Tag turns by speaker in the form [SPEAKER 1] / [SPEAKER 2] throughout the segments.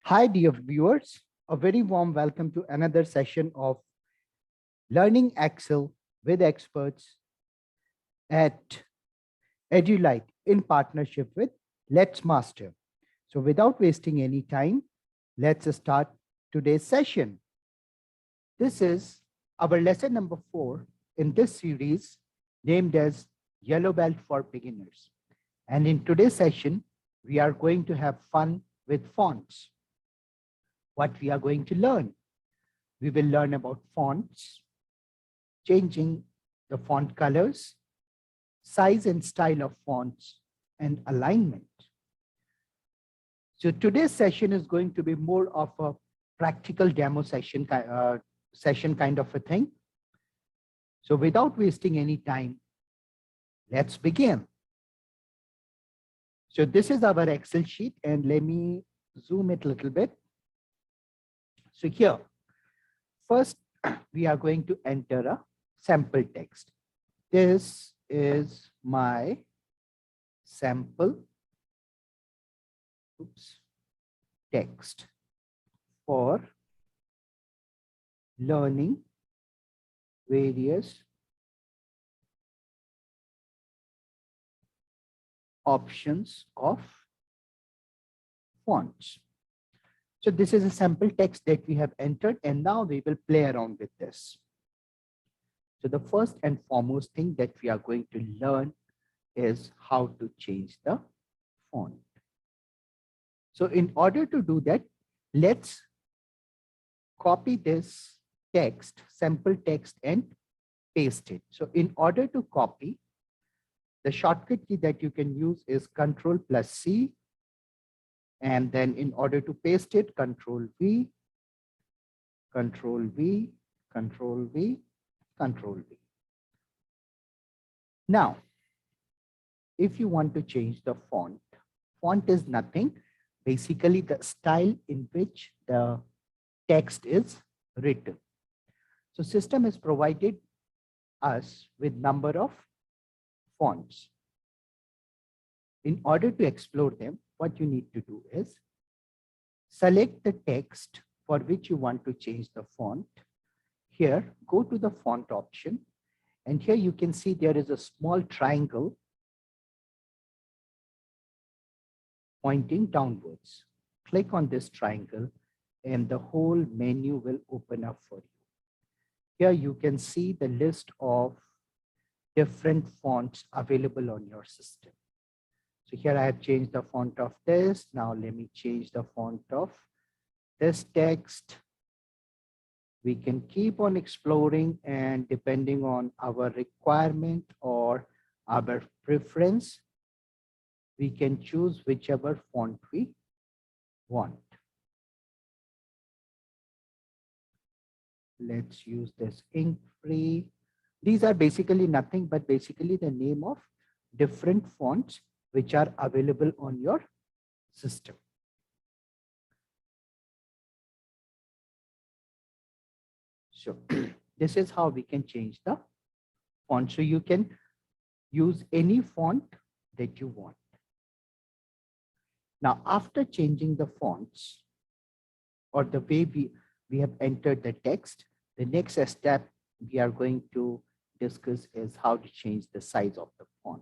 [SPEAKER 1] Hi, dear viewers. A very warm welcome to another session of Learning Excel with experts at EduLite in partnership with Let's Master. So, without wasting any time, let's start today's session. This is our lesson number 4 in this series named as Yellow Belt for Beginners. And in today's session, we are going to have fun with fonts. What we are going to learn? We will learn about fonts, changing the font colors, size and style of fonts, and alignment. So today's session is going to be more of a practical demo session kind of a thing. So without wasting any time, let's begin. So this is our Excel sheet, and let me zoom it a little bit. So here, first, we are going to enter a sample text. This is my sample text for learning various options of fonts. So this is a sample text that we have entered, and now we will play around with this. So the first and foremost thing that we are going to learn is how to change the font. So in order to do that, let's copy this text, sample text, and paste it. So in order to copy, the shortcut key that you can use is Ctrl+C. And then in order to paste it, Ctrl+V, Ctrl+V, Ctrl+V, Ctrl+V. Now, if you want to change the font, font is nothing, basically the style in which the text is written. So system has provided us with number of fonts. In order to explore them, what you need to do is select the text for which you want to change the font. Here, go to the font option, and here you can see there is a small triangle pointing downwards. Click on this triangle and the whole menu will open up for you. Here you can see the list of different fonts available on your system. So here I have changed the font of this. Now let me change the font of this text. We can keep on exploring, and depending on our requirement or our preference, we can choose whichever font we want. Let's use this ink free. These are basically nothing but basically the name of different fonts which are available on your system. So this is how we can change the font. So you can use any font that you want. Now, after changing the fonts or the way we have entered the text, the next step we are going to discuss is how to change the size of the font.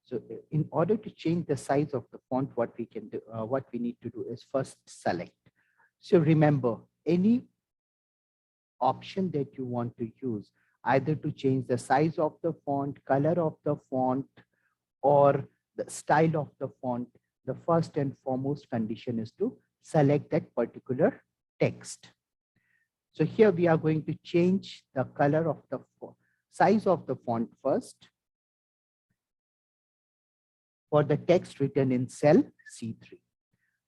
[SPEAKER 1] So in order to change the size of the font, what we can do, what we need to do is first select. So remember, any option that you want to use, either to change the size of the font, color of the font, or the style of the font, the first and foremost condition is to select that particular text. So here we are going to change the color of the size of the font first for the text written in cell C3.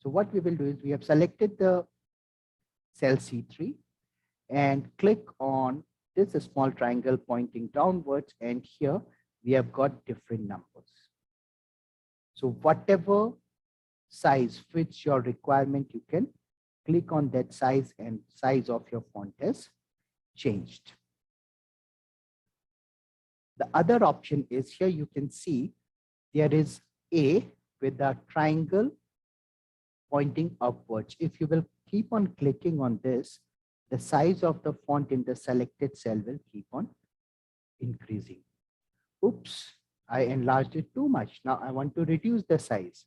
[SPEAKER 1] So what we will do is we have selected the cell C3 and click on this small triangle pointing downwards, and here we have got different numbers. So whatever size fits your requirement, you can click on that size and size of your font is changed. The other option is here you can see there is A with a triangle pointing upwards. If you will keep on clicking on this, the size of the font in the selected cell will keep on increasing. Oops, I enlarged it too much. Now I want to reduce the size.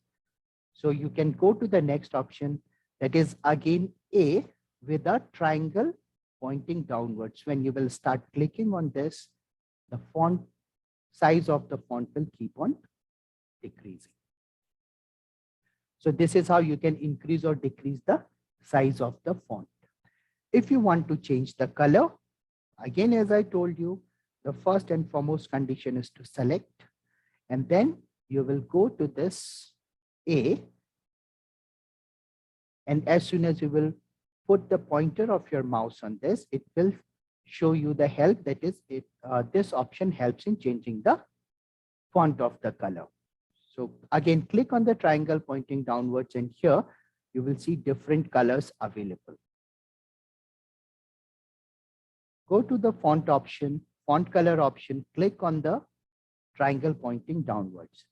[SPEAKER 1] So you can go to the next option, that is again A with a triangle pointing downwards. When you will start clicking on this, the font size of the font will keep on decreasing. So this is how you can increase or decrease the size of the font. If you want to change the color, again, as I told you, the first and foremost condition is to select, and then you will go to this A, and as soon as you will put the pointer of your mouse on this, it will show you the help, that is this option helps in changing the font of the color. So again, click on the triangle pointing downwards, and here you will see different colors available. Go to the font option, font color option, click on the triangle pointing downwards.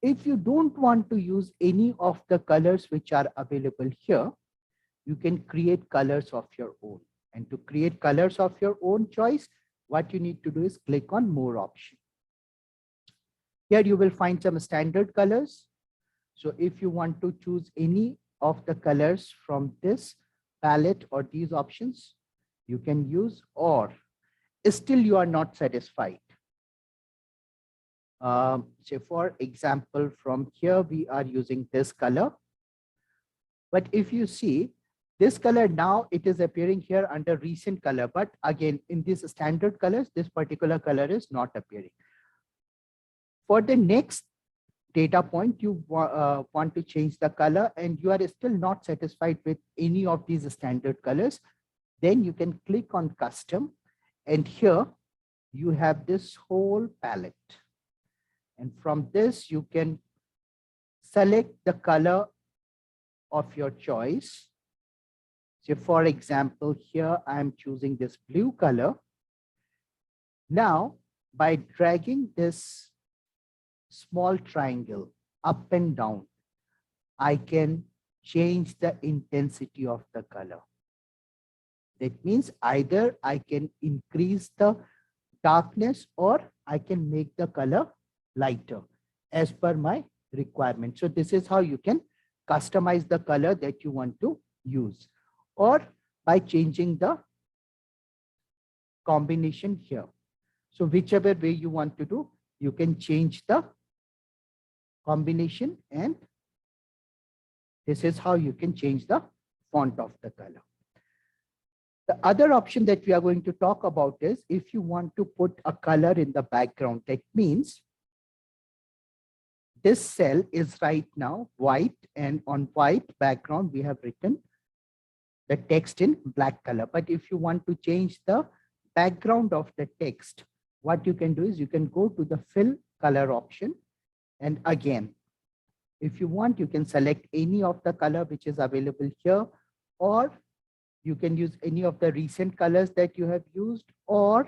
[SPEAKER 1] If you don't want to use any of the colors which are available here, you can create colors of your own. And to create colors of your own choice, what you need to do is click on more option. Here you will find some standard colors. So if you want to choose any of the colors from this palette or these options, you can use, or still you are not satisfied. Say for example, from here we are using this color. But if you see this color, now it is appearing here under recent color. But again, in these standard colors, this particular color is not appearing. For the next data point, you want to change the color and you are still not satisfied with any of these standard colors, then you can click on custom, and here you have this whole palette. And from this, you can select the color of your choice. So for example, here I'm choosing this blue color. Now, by dragging this small triangle up and down, I can change the intensity of the color. That means either I can increase the darkness or I can make the color lighter as per my requirement. So this is how you can customize the color that you want to use, or by changing the combination here. So whichever way you want to do, you can change the combination, and this is how you can change the font of the color. The other option that we are going to talk about is if you want to put a color in the background. That means this cell is right now white, and on white background, we have written the text in black color. But if you want to change the background of the text, what you can do is you can go to the fill color option. And again, if you want, you can select any of the color which is available here, or you can use any of the recent colors that you have used, or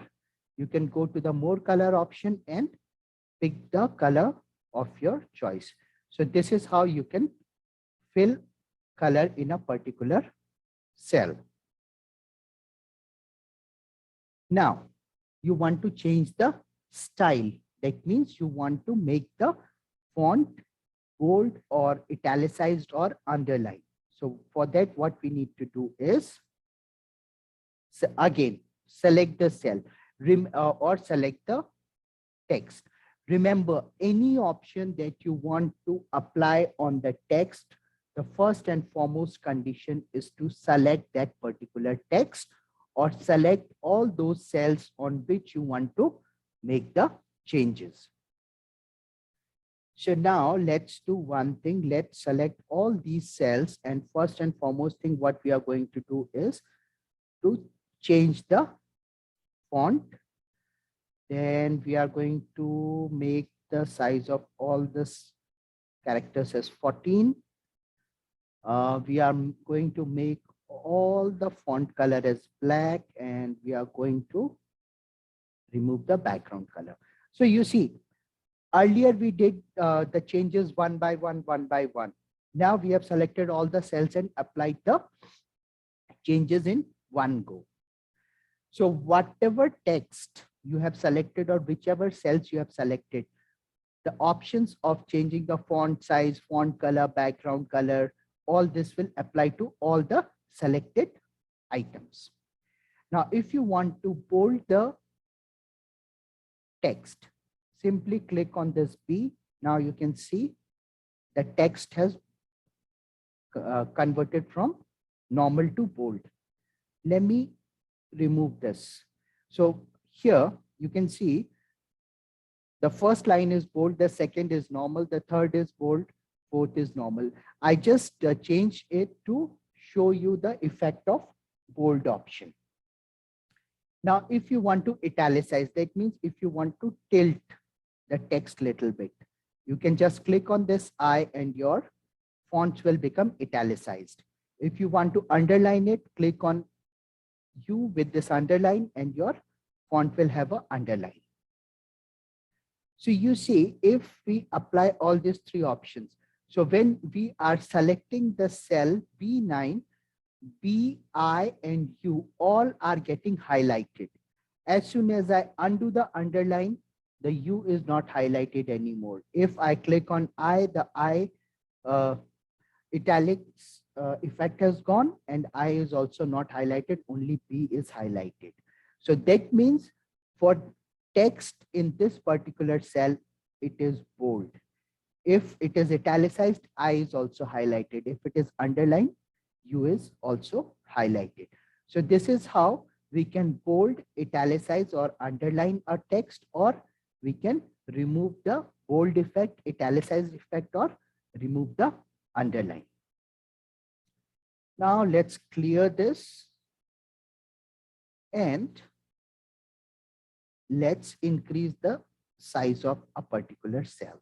[SPEAKER 1] you can go to the more color option and pick the color of your choice. So this is how you can fill color in a particular cell. Now, you want to change the style. That means you want to make the font bold or italicized or underlined. So for that, what we need to do is, so again, select the cell or select the text. Remember, any option that you want to apply on the text, the first and foremost condition is to select that particular text or select all those cells on which you want to make the changes. So now let's do one thing. Let's select all these cells, and first and foremost thing what we are going to do is to change the font. Then we are going to make the size of all this characters as 14. We are going to make all the font color as black, and we are going to remove the background color. So you see, earlier we did the changes one by one. Now we have selected all the cells and applied the changes in one go. So whatever text you have selected or whichever cells you have selected, the options of changing the font size, font color, background color, all this will apply to all the selected items. Now, if you want to bold the text, simply click on this B. Now you can see the text has converted from normal to bold. Let me remove this. So here you can see the first line is bold, the second is normal, the third is bold, fourth is normal. I just changed it to show you the effect of bold option. Now, if you want to italicize, that means if you want to tilt the text little bit, you can just click on this I and your fonts will become italicized. If you want to underline it, click on U with this underline and your font will have an underline. So you see, if we apply all these three options, so when we are selecting the cell B9, B, I, and U all are getting highlighted. As soon as I undo the underline, the U is not highlighted anymore. If I click on I, the I italics effect has gone and I is also not highlighted, only B is highlighted. So that means for text in this particular cell, it is bold. If it is italicized, I is also highlighted. If it is underlined, U is also highlighted. So this is how we can bold, italicize, or underline a text, or we can remove the bold effect, italicized effect, or remove the underline. Now let's clear this and let's increase the size of a particular cell.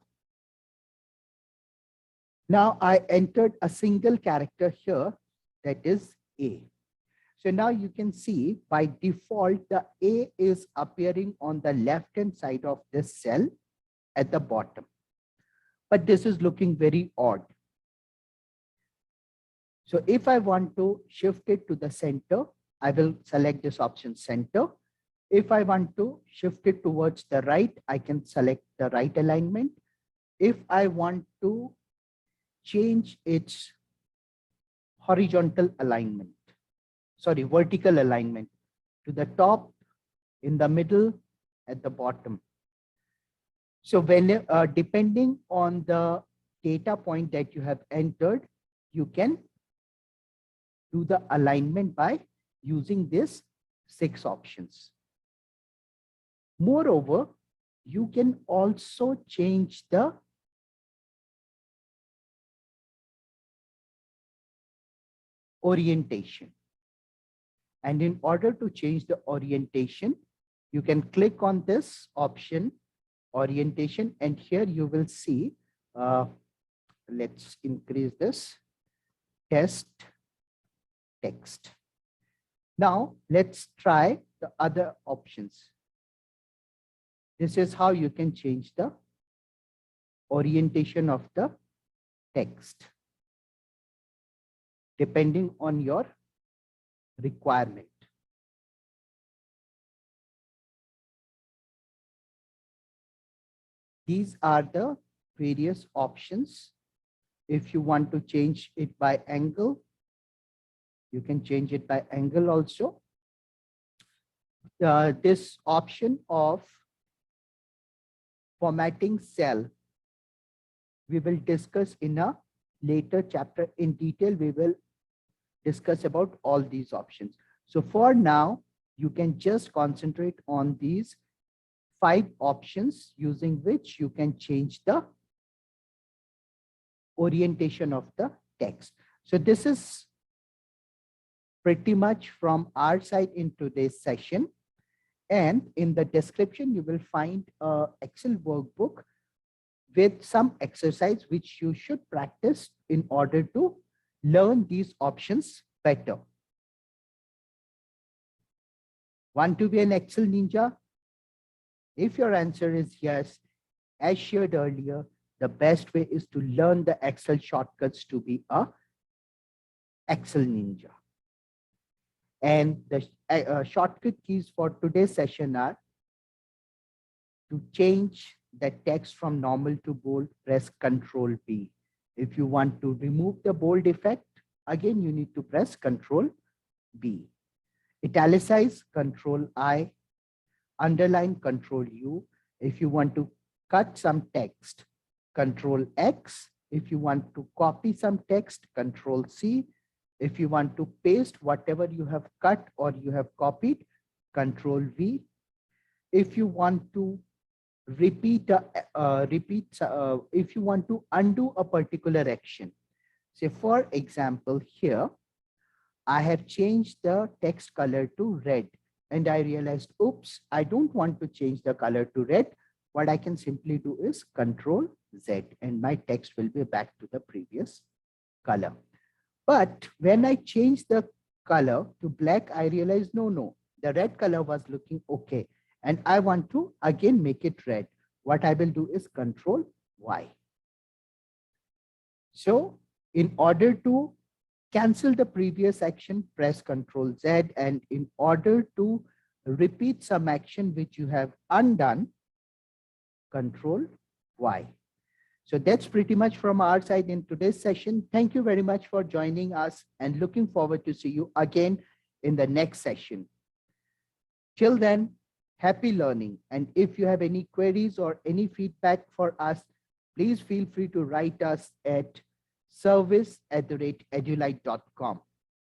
[SPEAKER 1] Now I entered a single character here, that is A. So now you can see by default, the A is appearing on the left-hand side of this cell at the bottom. But this is looking very odd. So if I want to shift it to the center, I will select this option center. If I want to shift it towards the right, I can select the right alignment. If I want to change its horizontal alignment, sorry, vertical alignment to the top, in the middle, at the bottom. So when depending on the data point that you have entered, you can do the alignment by using these 6 options. Moreover, you can also change the orientation. And in order to change the orientation, you can click on this option, orientation, and here you will see, let's increase this, test text. Now let's try the other options. This is how you can change the orientation of the text depending on your requirement. These are the various options. If you want to change it by angle, you can change it by angle also. This option of formatting cell, we will discuss in a later chapter in detail. We will discuss about all these options. So for now, you can just concentrate on these 5 options using which you can change the orientation of the text. So this is pretty much from our side in today's session. And in the description, you will find an Excel workbook with some exercise which you should practice in order to learn these options better. Want to be an Excel ninja? If your answer is yes, as shared earlier, the best way is to learn the Excel shortcuts to be a Excel ninja. And the shortcut keys for today's session are to change the text from normal to bold, press Control B. If you want to remove the bold effect, again, you need to press Control B. Italicize, Control I. Underline, Control U. If you want to cut some text, Control X. If you want to copy some text, Control C. If you want to paste whatever you have cut or you have copied, Control V. If you want to if you want to undo a particular action, say for example here, I have changed the text color to red and I realized, oops, I don't want to change the color to red. What I can simply do is Control Z and my text will be back to the previous color. But when I change the color to black, I realized, no, the red color was looking okay. And I want to again make it red. What I will do is Control Y. So in order to cancel the previous action, press Control Z. And in order to repeat some action which you have undone, Control Y. So that's pretty much from our side in today's session. Thank you very much for joining us and looking forward to see you again in the next session. Till then, happy learning. And if you have any queries or any feedback for us, please feel free to write us at service@edulite.com.